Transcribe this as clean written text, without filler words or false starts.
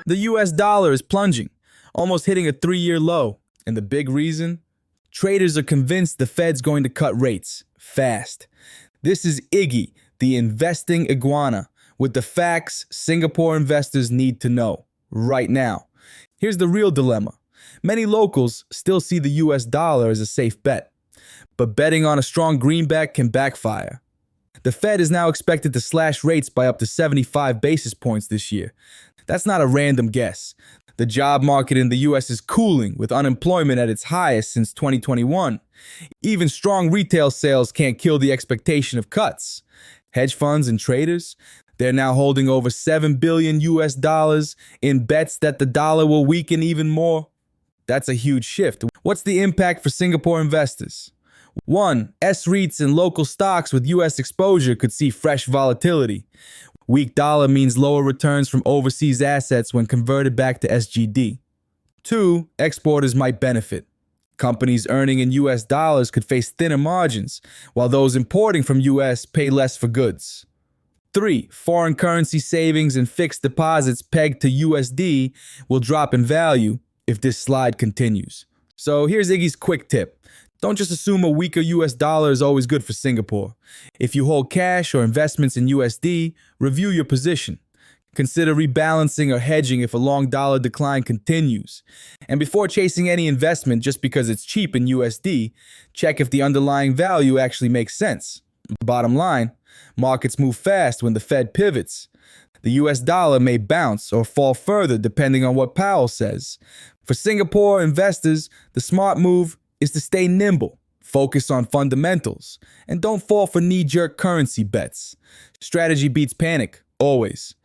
The US dollar is plunging, almost hitting a 3-year low. And the big reason? Traders are convinced the Fed's going to cut rates fast. This is Iggy, the Investing Iguana, with the facts Singapore investors need to know right now. Here's the real dilemma. Many locals still see the US dollar as a safe bet, but betting on a strong greenback can backfire. The Fed is now expected to slash rates by up to 75 basis points this year. That's not a random guess. The job market in the US is cooling, with unemployment at its highest since 2021. Even strong retail sales can't kill the expectation of cuts. Hedge funds and traders, they're now holding over $7 billion in bets that the dollar will weaken even more. That's a huge shift. What's the impact for Singapore investors? 1. S-REITs and local stocks with US exposure could see fresh volatility. Weak dollar means lower returns from overseas assets when converted back to SGD. 2. Exporters might benefit. Companies earning in US dollars could face thinner margins, while those importing from US pay less for goods. 3. Foreign currency savings and fixed deposits pegged to USD will drop in value if this slide continues. So here's Iggy's quick tip. Don't just assume a weaker US dollar is always good for Singapore. If you hold cash or investments in USD, review your position. Consider rebalancing or hedging if a long dollar decline continues. And before chasing any investment just because it's cheap in USD, check if the underlying value actually makes sense. Bottom line, markets move fast when the Fed pivots. The US dollar may bounce or fall further depending on what Powell says. For Singapore investors, the smart move is to stay nimble, focus on fundamentals, and don't fall for knee-jerk currency bets. Strategy beats panic, always.